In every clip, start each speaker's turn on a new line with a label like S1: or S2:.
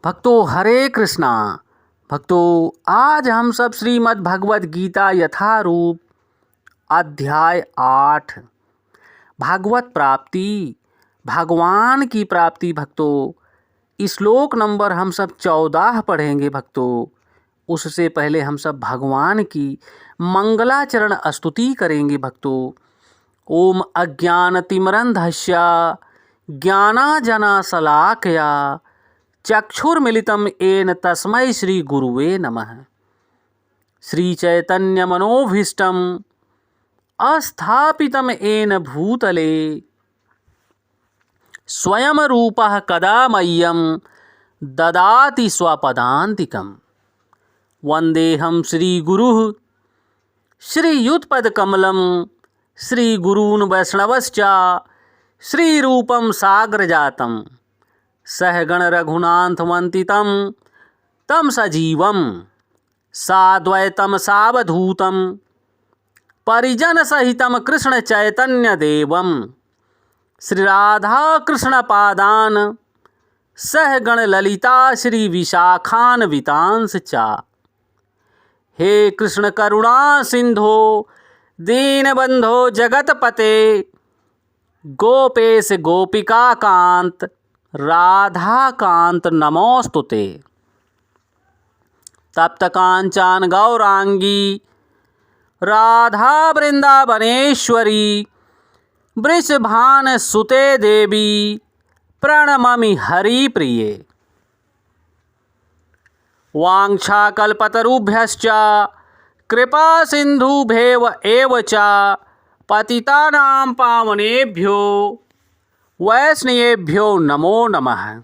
S1: भक्तों हरे कृष्णा। भक्तों आज हम सब श्रीमद् भगवद गीता यथारूप अध्याय 8 भागवत प्राप्ति, भगवान की प्राप्ति। भक्तों श्लोक नंबर हम सब 14 पढ़ेंगे। भक्तों उससे पहले हम सब भगवान की मंगलाचरण स्तुति करेंगे। भक्तों ओम अज्ञानतिमिरन्धस्य ज्ञानांजनशलाकया चक्षुर्मिलितं येन तस्मै श्री गुरुवे नमः। श्री चैतन्य मनोभीष्टं अस्थापितं येन भूतले स्वयं रूपः कदा मह्यं ददाति स्वपदान्तिकम्। वन्देऽहं श्रीगुरुः श्रीयुतपदकमलं श्रीगुरून् वैष्णवश्च श्रीरूपं साग्रजातं सहगण रघुनाथमन्वितं तं सजीवं साद्वैतं सावधूतं परिजनसहितं कृष्णचैतन्यदेवं श्रीराधाकृष्णपादान् सहगण ललिता श्रीविशाखान्वितांश्च च। हे कृष्ण करुणा सिंधो दीनबंधो जगतपते गोपेश गोपिकाकांत राधाकांत नमोस्तुते। तप्त कांचन गौरांगी राधा वृंदावनेश्वरी वृषभान सुते देवी प्रणमामि हरिप्रिये। वाञ्छाकल्पतरुभ्यश्च कृपा सिन्धुभ्येव एव च पतितानां पावनेभ्यो वैष्णवेभ्यो नमो नमः।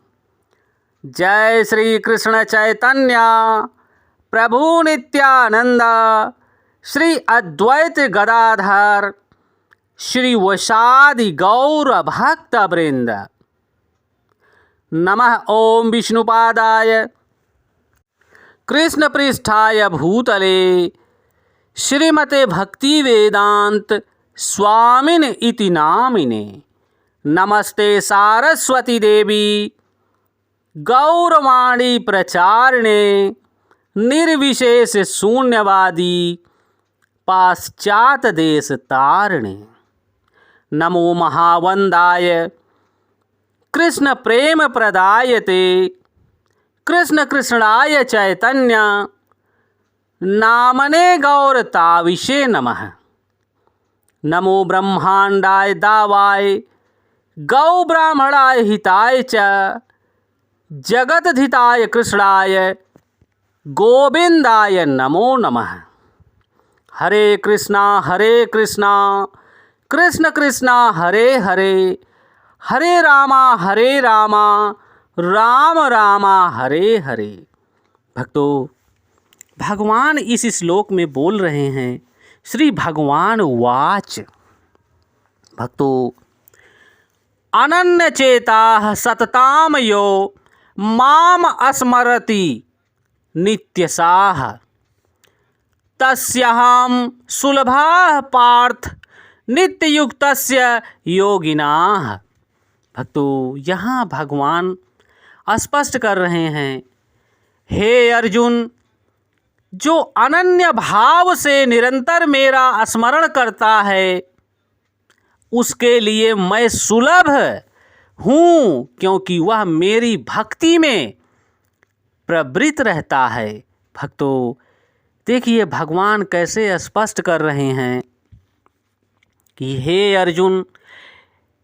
S1: जय श्री कृष्ण चैतन्य प्रभु नित्यानंद श्री अद्वैत गदाधर श्री वैशादि गौर भक्त वृंद। नमः ओम विष्णुपादाय कृष्ण पृष्ठाय भूतले श्रीमते भक्ति वेदांत स्वामिन इति नामिने। नमस्ते सारस्वती देवी गौरवाणी प्रचारिणे निर्विशेष शून्यवादी पाश्चात देश तारिणे। नमो महावंदाय कृष्ण प्रेम प्रदायते कृष्ण कृष्णाय चैतन्य नामने गौरताविषे नमः। नमो ब्रह्मांडाय दावाय गौ ब्राह्मणाय हिताय च जगद्धिताय कृष्णाय गोविंदाय नमो नमः। हरे कृष्णा कृष्ण कृष्णा हरे हरे हरे रामा राम रामा हरे हरे। भक्तों भगवान इस श्लोक में बोल रहे हैं श्री भगवान वाच। भक्तों अनन्य चेता सतताम यो माम अस्मरति नित्यसाह तस्याहं सुलभा पार्थ नित्ययुक्तस्य योगिनाः। भक्तों यहाँ भगवान स्पष्ट कर रहे हैं, हे अर्जुन जो अनन्य भाव से निरंतर मेरा स्मरण करता है उसके लिए मैं सुलभ हूँ, क्योंकि वह मेरी भक्ति में प्रवृत्त रहता है। भक्तों देखिए भगवान कैसे स्पष्ट कर रहे हैं कि हे अर्जुन,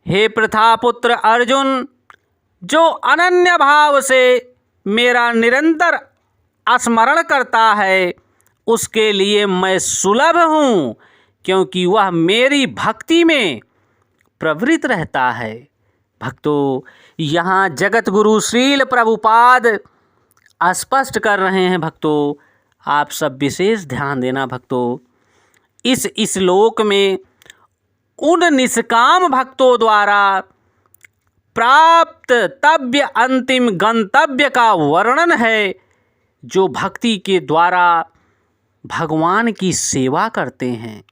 S1: हे प्रथापुत्र अर्जुन, जो अनन्य भाव से मेरा निरंतर स्मरण करता है उसके लिए मैं सुलभ हूँ, क्योंकि वह मेरी भक्ति में प्रवृत्त रहता है। भक्तों यहाँ जगत गुरु श्रील प्रभुपाद स्पष्ट कर रहे हैं। भक्तों आप सब विशेष ध्यान देना। भक्तों इस श्लोक में उन निष्काम भक्तों द्वारा प्राप्त तव्य अंतिम गंतव्य का वर्णन है, जो भक्ति के द्वारा भगवान की सेवा करते हैं।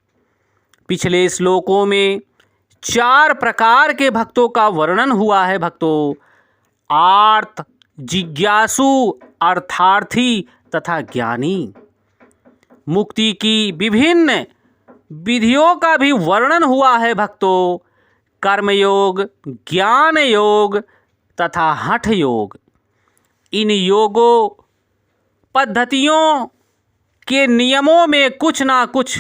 S1: पिछले श्लोकों में 4 प्रकार के भक्तों का वर्णन हुआ है। भक्तों आर्त जिज्ञासु, अर्थार्थी तथा ज्ञानी। मुक्ति की विभिन्न विधियों का भी वर्णन हुआ है भक्तों। कर्मयोग, ज्ञान योग तथा हठ योग। इन योगों पद्धतियों के नियमों में कुछ ना कुछ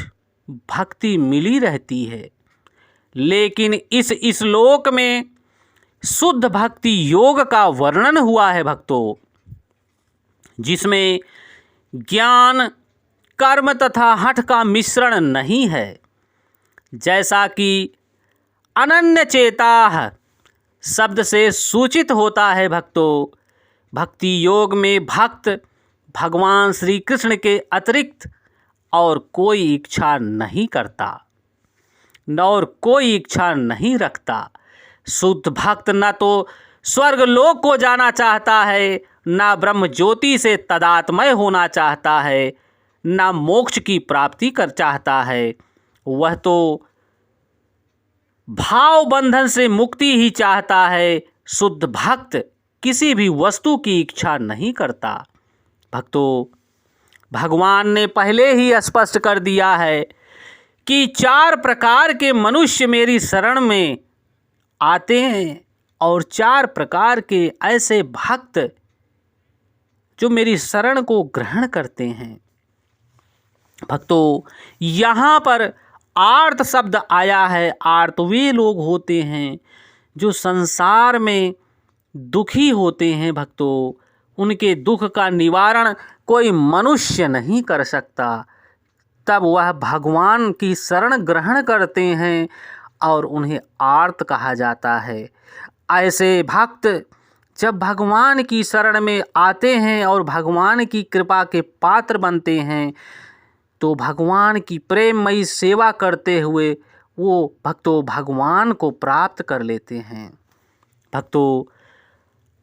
S1: भक्ति मिली रहती है, लेकिन इस श्लोक में शुद्ध भक्ति योग का वर्णन हुआ है भक्तों, जिसमें ज्ञान, कर्म तथा हठ का मिश्रण नहीं है। जैसा कि अनन्य चेताः शब्द से सूचित होता है भक्तों, भक्ति योग में भक्त भगवान श्री कृष्ण के अतिरिक्त और कोई इच्छा नहीं करता और कोई इच्छा नहीं रखता। शुद्ध भक्त न तो स्वर्ग लोक को जाना चाहता है, न ब्रह्म ज्योति से तदात्मय होना चाहता है, न मोक्ष की प्राप्ति कर चाहता है। वह तो भाव बंधन से मुक्ति ही चाहता है। शुद्ध भक्त किसी भी वस्तु की इच्छा नहीं करता। भक्तों, भगवान ने पहले ही स्पष्ट कर दिया है कि 4 प्रकार के मनुष्य मेरी शरण में आते हैं और 4 प्रकार के ऐसे भक्त जो मेरी शरण को ग्रहण करते हैं। भक्तों, यहाँ पर आर्त शब्द आया है। आर्त वे लोग होते हैं जो संसार में दुखी होते हैं भक्तों। उनके दुख का निवारण कोई मनुष्य नहीं कर सकता। तब वह भगवान की शरण ग्रहण करते हैं और उन्हें आर्त कहा जाता है। ऐसे भक्त जब भगवान की शरण में आते हैं और भगवान की कृपा के पात्र बनते हैं, तो भगवान की प्रेममयी सेवा करते हुए वो भक्तों भगवान को प्राप्त कर लेते हैं भक्तों।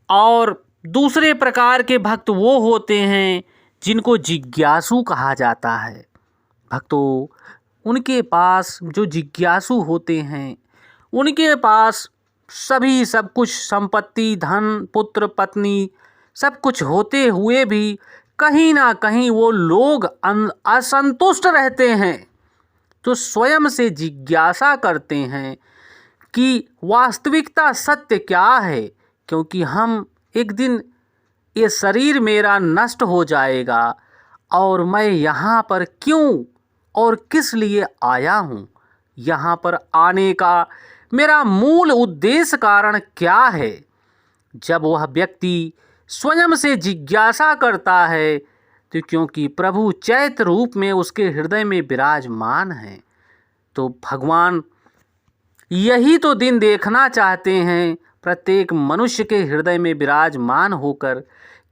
S1: और दूसरे प्रकार के भक्त वो होते हैं जिनको जिज्ञासु कहा जाता है भक्तों। उनके पास जो जिज्ञासु होते हैं, उनके पास सभी सब कुछ संपत्ति, धन, पुत्र, पत्नी सब कुछ होते हुए भी कहीं ना कहीं वो लोग असंतुष्ट रहते हैं। तो स्वयं से जिज्ञासा करते हैं कि वास्तविकता सत्य क्या है, क्योंकि हम एक दिन ये शरीर मेरा नष्ट हो जाएगा और मैं यहाँ पर क्यों और किस लिए आया हूँ, यहाँ पर आने का मेरा मूल उद्देश्य कारण क्या है। जब वह व्यक्ति स्वयं से जिज्ञासा करता है, तो क्योंकि प्रभु चैत्र रूप में उसके हृदय में विराजमान हैं, तो भगवान यही तो दिन देखना चाहते हैं प्रत्येक मनुष्य के हृदय में विराजमान होकर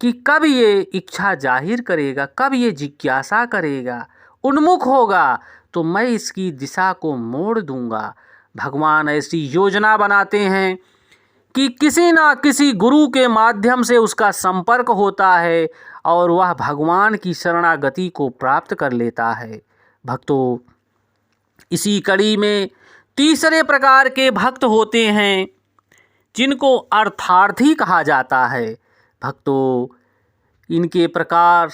S1: कि कब ये इच्छा जाहिर करेगा, कब ये जिज्ञासा करेगा, उन्मुख होगा तो मैं इसकी दिशा को मोड़ दूंगा। भगवान ऐसी योजना बनाते हैं कि किसी ना किसी गुरु के माध्यम से उसका संपर्क होता है और वह भगवान की शरणागति को प्राप्त कर लेता है भक्तों। इसी कड़ी में तीसरे प्रकार के भक्त होते हैं जिनको अर्थार्थी कहा जाता है भक्तों। इनके प्रकार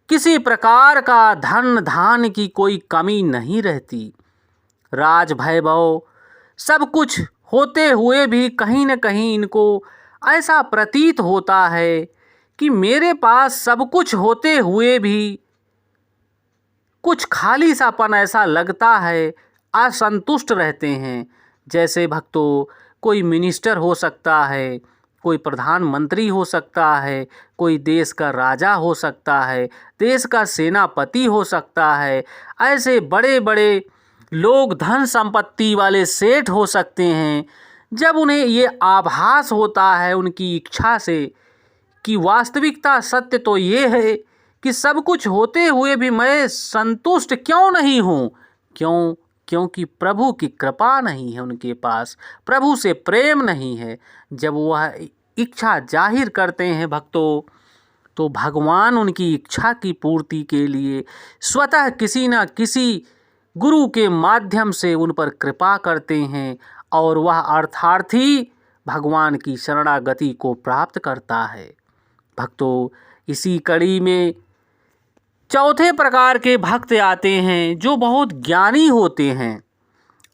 S1: किसी प्रकार का धन धान की कोई कमी नहीं रहती। राज वैभव सब कुछ होते हुए भी कहीं न कहीं इनको ऐसा प्रतीत होता है कि मेरे पास सब कुछ होते हुए भी कुछ खाली सापन ऐसा लगता है, असंतुष्ट रहते हैं। जैसे भक्तों कोई मिनिस्टर हो सकता है, कोई प्रधानमंत्री हो सकता है, कोई देश का राजा हो सकता है, देश का सेनापति हो सकता है। ऐसे बड़े बड़े लोग धन संपत्ति वाले सेठ हो सकते हैं। जब उन्हें ये आभास होता है उनकी इच्छा से कि वास्तविकता सत्य तो ये है कि सब कुछ होते हुए भी मैं संतुष्ट क्यों नहीं हूँ, क्योंकि प्रभु की कृपा नहीं है उनके पास, प्रभु से प्रेम नहीं है। जब वह इच्छा जाहिर करते हैं भक्तों, तो भगवान उनकी इच्छा की पूर्ति के लिए स्वतः किसी न किसी गुरु के माध्यम से उन पर कृपा करते हैं और वह अर्थार्थी भगवान की शरणागति को प्राप्त करता है। भक्तों, इसी कड़ी में चौथे प्रकार के भक्त आते हैं जो बहुत ज्ञानी होते हैं।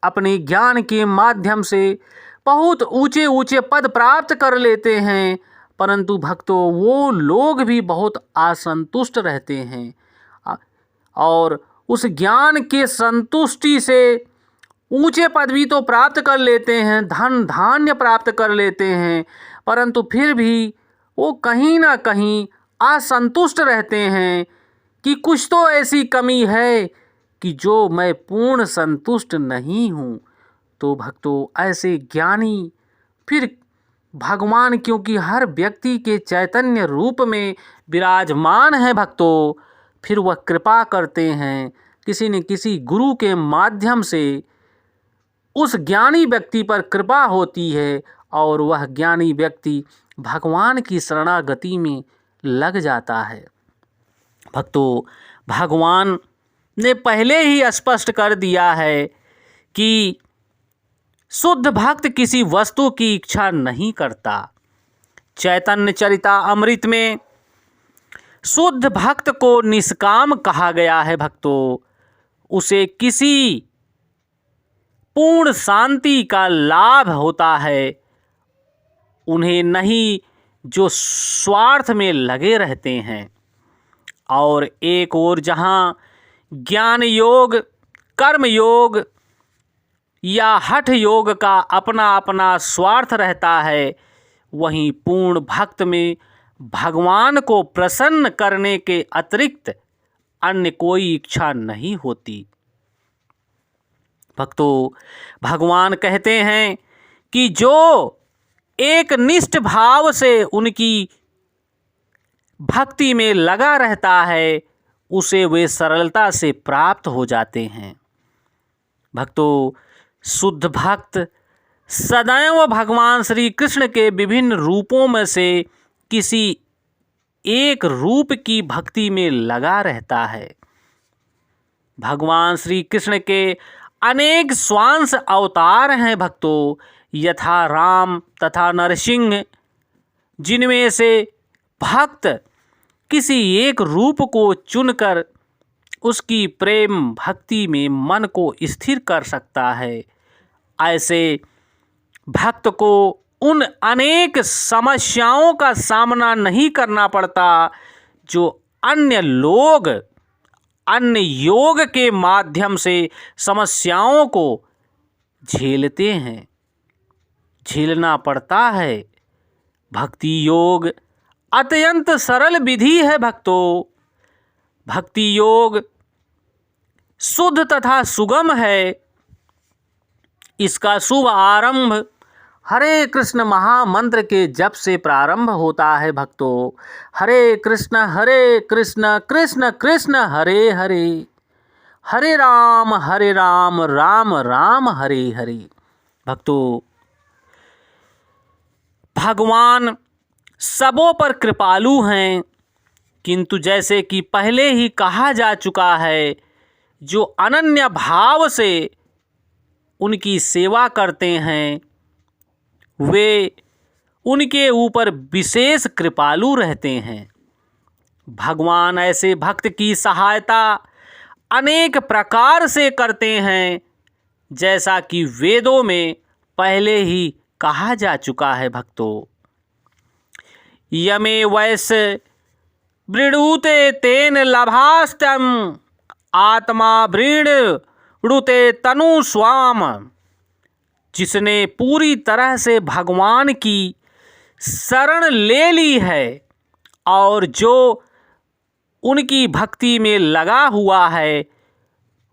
S1: अपने ज्ञान के माध्यम से बहुत ऊंचे ऊंचे पद प्राप्त कर लेते हैं, परंतु भक्तों वो लोग भी बहुत असंतुष्ट रहते हैं और उस ज्ञान के संतुष्टि से ऊंचे पदवी तो प्राप्त कर लेते हैं, धन धान्य प्राप्त कर लेते हैं, परंतु फिर भी वो कहीं ना कहीं असंतुष्ट रहते हैं कि कुछ तो ऐसी कमी है कि जो मैं पूर्ण संतुष्ट नहीं हूँ। तो भक्तों, ऐसे ज्ञानी फिर भगवान, क्योंकि हर व्यक्ति के चैतन्य रूप में विराजमान है भक्तों, फिर वह कृपा करते हैं, किसी न किसी गुरु के माध्यम से उस ज्ञानी व्यक्ति पर कृपा होती है और वह ज्ञानी व्यक्ति भगवान की शरणागति में लग जाता है। भक्तों, भगवान ने पहले ही स्पष्ट कर दिया है कि शुद्ध भक्त किसी वस्तु की इच्छा नहीं करता। चैतन्य चरितामृत में शुद्ध भक्त को निष्काम कहा गया है। भक्तों, उसे किसी पूर्ण शांति का लाभ होता है, उन्हें नहीं जो स्वार्थ में लगे रहते हैं। और एक ओर जहाँ ज्ञान योग, कर्म योग या हठ योग का अपना अपना स्वार्थ रहता है, वहीं पूर्ण भक्त में भगवान को प्रसन्न करने के अतिरिक्त अन्य कोई इच्छा नहीं होती। भक्तों, भगवान कहते हैं कि जो एक निष्ठ भाव से उनकी भक्ति में लगा रहता है, उसे वे सरलता से प्राप्त हो जाते हैं। भक्तों, शुद्ध भक्त सदैव भगवान श्री कृष्ण के विभिन्न रूपों में से किसी एक रूप की भक्ति में लगा रहता है। भगवान श्री कृष्ण के अनेक स्वांश अवतार हैं भक्तों, यथा राम तथा नरसिंह, जिनमें से भक्त किसी एक रूप को चुनकर उसकी प्रेम भक्ति में मन को स्थिर कर सकता है। ऐसे भक्त को उन अनेक समस्याओं का सामना नहीं करना पड़ता जो अन्य लोग अन्य योग के माध्यम से समस्याओं को झेलते हैं, झेलना पड़ता है। भक्ति योग अत्यंत सरल विधि है भक्तों। भक्ति योग शुद्ध तथा सुगम है। इसका शुभ आरंभ हरे कृष्ण महामंत्र के जप से प्रारंभ होता है भक्तों। हरे कृष्ण कृष्ण कृष्ण हरे हरे, हरे राम राम राम हरे हरे। भक्तों, भगवान सबों पर कृपालु हैं, किंतु जैसे कि पहले ही कहा जा चुका है, जो अनन्य भाव से उनकी सेवा करते हैं वे उनके ऊपर विशेष कृपालु रहते हैं। भगवान ऐसे भक्त की सहायता अनेक प्रकार से करते हैं, जैसा कि वेदों में पहले ही कहा जा चुका है भक्तों। यमे वैश्य वृणुते तेन लभास्तम आत्मा वृणुते तनु स्वाम। जिसने पूरी तरह से भगवान की शरण ले ली है और जो उनकी भक्ति में लगा हुआ है,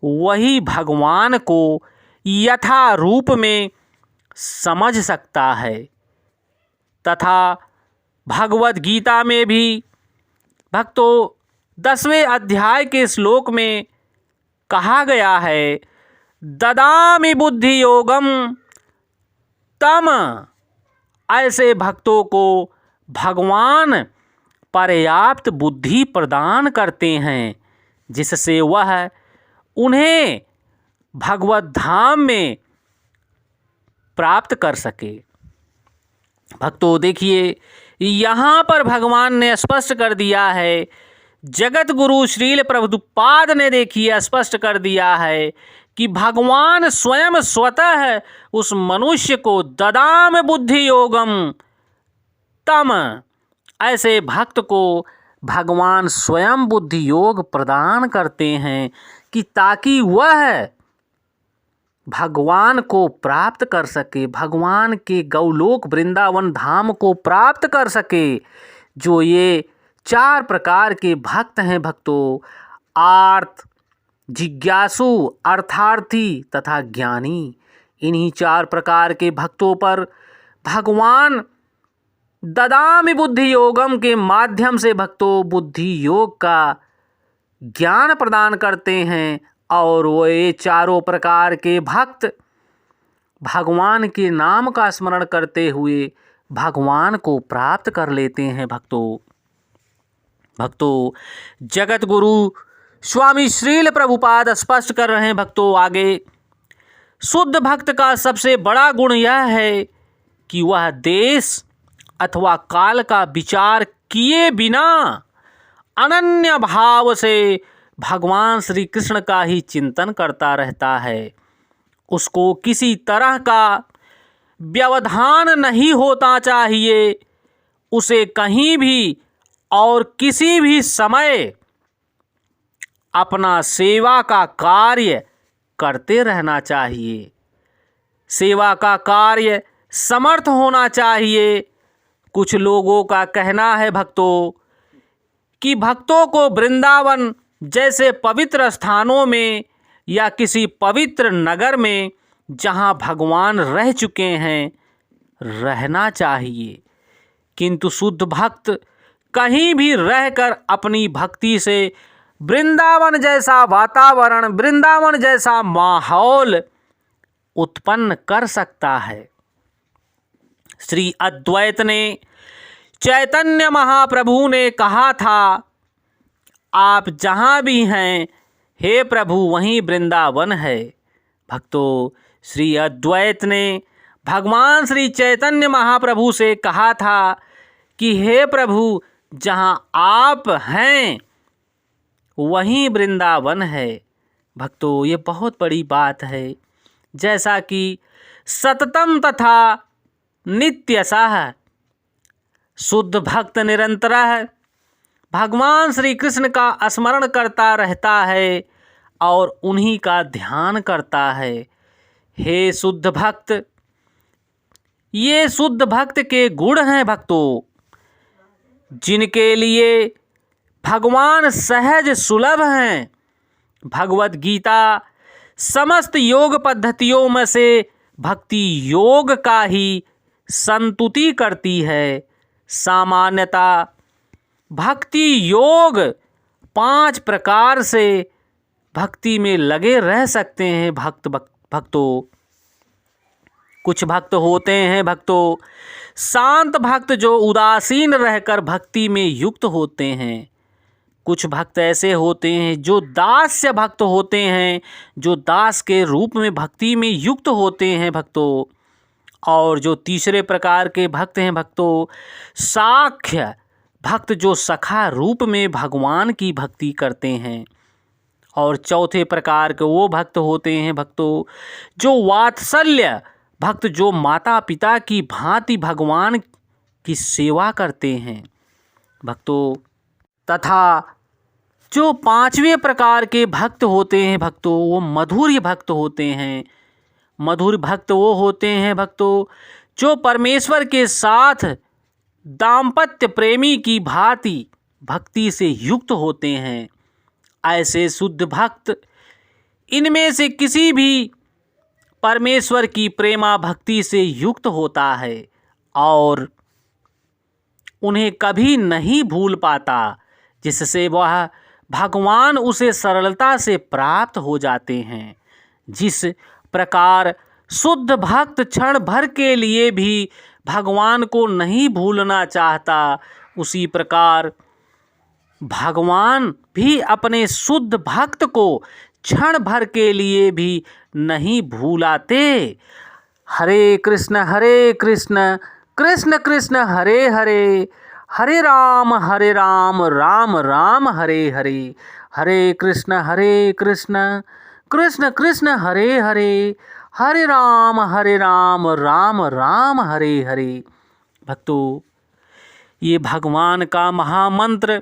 S1: वही भगवान को यथा रूप में समझ सकता है। तथा भगवद गीता में भी भक्तों 10वें अध्याय के श्लोक में कहा गया है, ददामि बुद्धि योगम तम। ऐसे भक्तों को भगवान पर्याप्त बुद्धि प्रदान करते हैं, जिससे वह उन्हें भगवत धाम में प्राप्त कर सके। भक्तों देखिए, यहाँ पर भगवान ने स्पष्ट कर दिया है, जगत गुरु श्रील प्रभुपाद ने देखिए स्पष्ट कर दिया है कि भगवान स्वयं स्वतः उस मनुष्य को ददाम बुद्धि योगम तम, ऐसे भक्त को भगवान स्वयं बुद्धि योग प्रदान करते हैं कि ताकि वह भगवान को प्राप्त कर सके, भगवान के गौलोक वृंदावन धाम को प्राप्त कर सके। जो ये 4 प्रकार के भक्त हैं भक्तों, आर्त, जिज्ञासु, अर्थार्थी तथा ज्ञानी, इन्हीं 4 प्रकार के भक्तों पर भगवान ददामि बुद्धि योगम के माध्यम से भक्तों बुद्धि योग का ज्ञान प्रदान करते हैं। और वो ये 4 प्रकार के भक्त भगवान के नाम का स्मरण करते हुए भगवान को प्राप्त कर लेते हैं। भक्तों जगत गुरु स्वामी श्रील प्रभुपाद स्पष्ट कर रहे हैं भक्तों आगे, शुद्ध भक्त का सबसे बड़ा गुण यह है कि वह देश अथवा काल का विचार किए बिना अनन्य भाव से भगवान श्री कृष्ण का ही चिंतन करता रहता है। उसको किसी तरह का व्यवधान नहीं होता चाहिए, उसे कहीं भी और किसी भी समय अपना सेवा का कार्य करते रहना चाहिए। सेवा का कार्य समर्थ होना चाहिए। कुछ लोगों का कहना है भक्तों कि भक्तों को वृंदावन जैसे पवित्र स्थानों में या किसी पवित्र नगर में जहाँ भगवान रह चुके हैं रहना चाहिए, किंतु शुद्ध भक्त कहीं भी रहकर अपनी भक्ति से वृंदावन जैसा वातावरण, वृंदावन जैसा माहौल उत्पन्न कर सकता है। श्री अद्वैत ने चैतन्य महाप्रभु ने कहा था, आप जहाँ भी हैं हे प्रभु वहीं वृंदावन है। भक्तों श्री अद्वैत ने भगवान श्री चैतन्य महाप्रभु से कहा था कि हे प्रभु जहाँ आप हैं वहीं वृंदावन है। भक्तों ये बहुत बड़ी बात है। जैसा कि सततम तथा नित्यशः शुद्ध भक्त निरंतरः भगवान श्री कृष्ण का स्मरण करता रहता है और उन्हीं का ध्यान करता है। हे शुद्ध भक्त, ये शुद्ध भक्त के गुण हैं भक्तों, जिनके लिए भगवान सहज सुलभ हैं। भगवत गीता समस्त योग पद्धतियों में से भक्ति योग का ही संतुति करती है। सामान्यता भक्ति योग 5 प्रकार से भक्ति में लगे रह सकते हैं। भक्तों कुछ भक्त होते हैं भक्तों शांत भक्त जो उदासीन रहकर भक्ति में युक्त होते हैं। कुछ भक्त ऐसे होते हैं जो दास्य भक्त होते हैं, जो दास के रूप में भक्ति में युक्त होते हैं भक्तों। और जो तीसरे प्रकार के भक्त हैं भक्तों साख्य भक्त, जो सखा रूप में भगवान की भक्ति करते हैं। और चौथे प्रकार के वो भक्त होते हैं भक्तों जो वात्सल्य भक्त, जो माता पिता की भांति भगवान की सेवा करते हैं भक्तों। तथा जो 5वें प्रकार के भक्त होते हैं भक्तों वो मधुर्य भक्त होते हैं। मधुर भक्त वो होते हैं भक्तों जो परमेश्वर के साथ दाम्पत्य प्रेमी की भांति भक्ति से युक्त होते हैं। ऐसे शुद्ध भक्त इनमें से किसी भी परमेश्वर की प्रेमा भक्ति से युक्त होता है और उन्हें कभी नहीं भूल पाता, जिससे वह भगवान उसे सरलता से प्राप्त हो जाते हैं। जिस प्रकार शुद्ध भक्त क्षण भर के लिए भी भगवान को नहीं भूलना चाहता, उसी प्रकार भगवान भी अपने शुद्ध भक्त को क्षण भर के लिए भी नहीं भूलाते। हरे कृष्ण कृष्ण कृष्ण हरे हरे, हरे राम राम राम हरे हरे, हरे कृष्ण कृष्ण कृष्ण हरे हरे, हरे राम राम राम हरे हरे। भक्तों, ये भगवान का महामंत्र,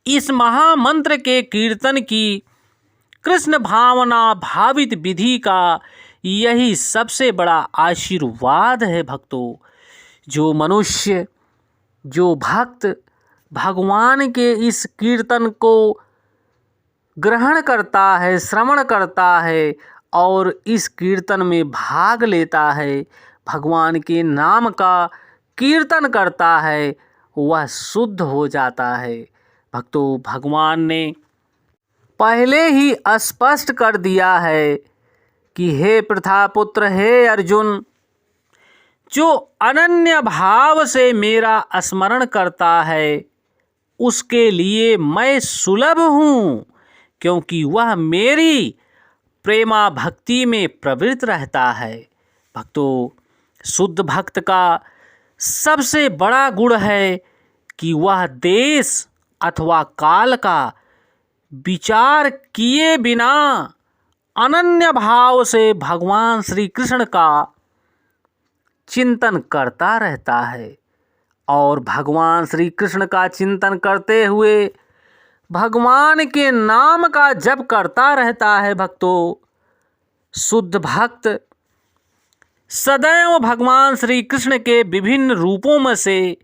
S1: इस महामंत्र के कीर्तन की कृष्ण भावना भावित विधि का यही सबसे बड़ा आशीर्वाद है। भक्तों, जो मनुष्य, जो भक्त भगवान के इस कीर्तन को ग्रहण करता है, श्रवण करता है और इस कीर्तन में भाग लेता है, भगवान के नाम का कीर्तन करता है, वह शुद्ध हो जाता है। भक्तों, भगवान ने पहले ही स्पष्ट कर दिया है कि हे प्रथापुत्र, हे अर्जुन, जो अनन्य भाव से मेरा स्मरण करता है उसके लिए मैं सुलभ हूँ, क्योंकि वह मेरी प्रेमा भक्ति में प्रवृत्त रहता है। भक्तों, शुद्ध भक्त का सबसे बड़ा गुण है कि वह देश अथवा काल का विचार किए बिना अनन्य भाव से भगवान श्री कृष्ण का चिंतन करता रहता है और भगवान श्री कृष्ण का चिंतन करते हुए भगवान के नाम का जप करता रहता है। भक्तों, शुद्ध भक्त सदैव भगवान श्री कृष्ण के विभिन्न रूपों में से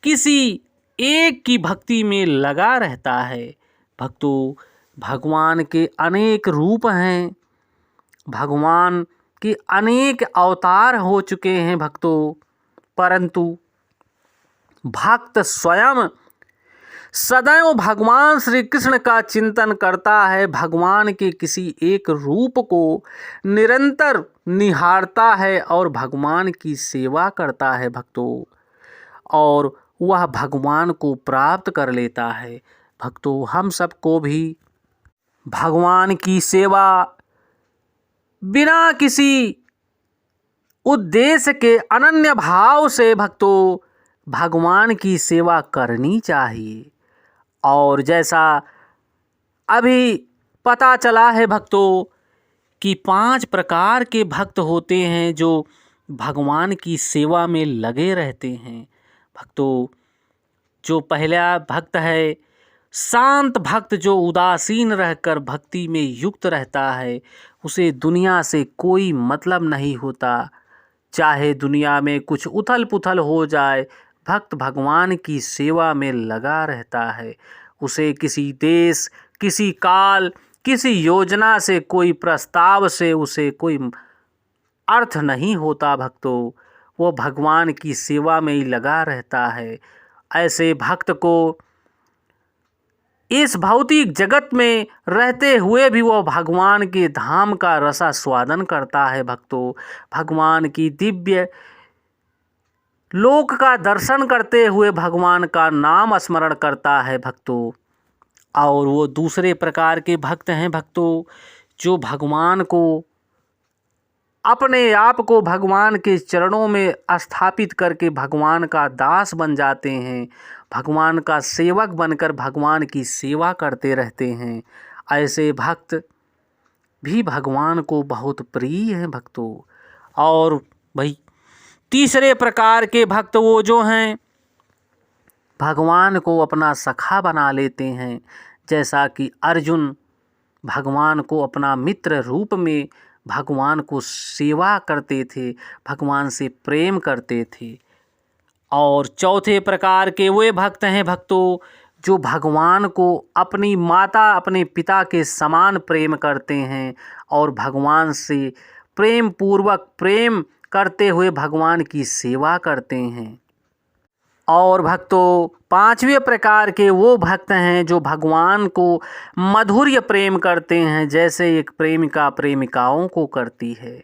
S1: किसी एक की भक्ति में लगा रहता है। भक्तों, भगवान के अनेक रूप हैं, भगवान के अनेक अवतार हो चुके हैं। भक्तों, परंतु भक्त स्वयं सदैव भगवान श्री कृष्ण का चिंतन करता है, भगवान के किसी एक रूप को निरंतर निहारता है और भगवान की सेवा करता है। भक्तों, और वह भगवान को प्राप्त कर लेता है। भक्तों, हम सबको भी भगवान की सेवा बिना किसी उद्देश्य के अनन्य भाव से भक्तों भगवान की सेवा करनी चाहिए। और जैसा अभी पता चला है भक्तों कि 5 प्रकार के भक्त होते हैं जो भगवान की सेवा में लगे रहते हैं। भक्तों, जो पहला भक्त है शांत भक्त, जो उदासीन रहकर भक्ति में युक्त रहता है, उसे दुनिया से कोई मतलब नहीं होता, चाहे दुनिया में कुछ उथल पुथल हो जाए, भक्त भगवान की सेवा में लगा रहता है। उसे किसी देश, किसी काल, किसी योजना से, कोई प्रस्ताव से उसे कोई अर्थ नहीं होता। भक्तों, वो भगवान की सेवा में ही लगा रहता है। ऐसे भक्त को इस भौतिक जगत में रहते हुए भी वो भगवान के धाम का रसास्वादन करता है। भक्तों, भगवान की दिव्य लोक का दर्शन करते हुए भगवान का नाम स्मरण करता है। भक्तों, और वो दूसरे प्रकार के भक्त हैं भक्तों, जो भगवान को, अपने आप को भगवान के चरणों में स्थापित करके भगवान का दास बन जाते हैं, भगवान का सेवक बनकर भगवान की सेवा करते रहते हैं। ऐसे भक्त भी भगवान को बहुत प्रिय हैं। भक्तों, और भाई तीसरे प्रकार के भक्त वो जो हैं भगवान को अपना सखा बना लेते हैं, जैसा कि अर्जुन भगवान को अपना मित्र रूप में भगवान को सेवा करते थे, भगवान से प्रेम करते थे। और चौथे प्रकार के वे भक्त हैं भक्तों, जो भगवान को अपनी माता, अपने पिता के समान प्रेम करते हैं और भगवान से प्रेम पूर्वक प्रेम करते हुए भगवान की सेवा करते हैं। और भक्तों, पांचवें प्रकार के वो भक्त हैं जो भगवान को मधुर्य प्रेम करते हैं, जैसे एक प्रेमिका प्रेमिकाओं को करती है।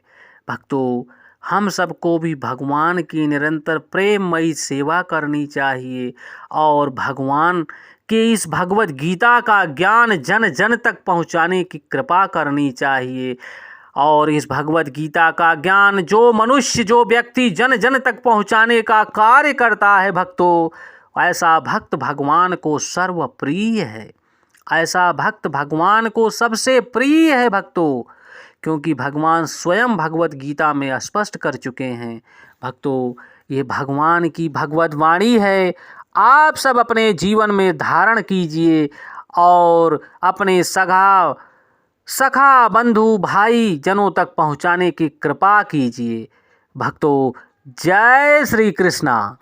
S1: भक्तों, हम सबको भी भगवान की निरंतर प्रेममयी सेवा करनी चाहिए और भगवान के इस भगवत गीता का ज्ञान जन जन तक पहुंचाने की कृपा करनी चाहिए। और इस भगवत गीता का ज्ञान जो मनुष्य, जो व्यक्ति जन जन तक पहुंचाने का कार्य करता है भक्तों, ऐसा भक्त भगवान को सर्वप्रिय है। ऐसा भक्त भगवान को सबसे प्रिय है भक्तों, क्योंकि भगवान स्वयं भगवत गीता में स्पष्ट कर चुके हैं। भक्तों, ये भगवान की भगवत वाणी है, आप सब अपने जीवन में धारण कीजिए और अपने सखा बंधु भाई जनों तक पहुंचाने की कृपा कीजिए। भक्तों, जय श्री कृष्णा।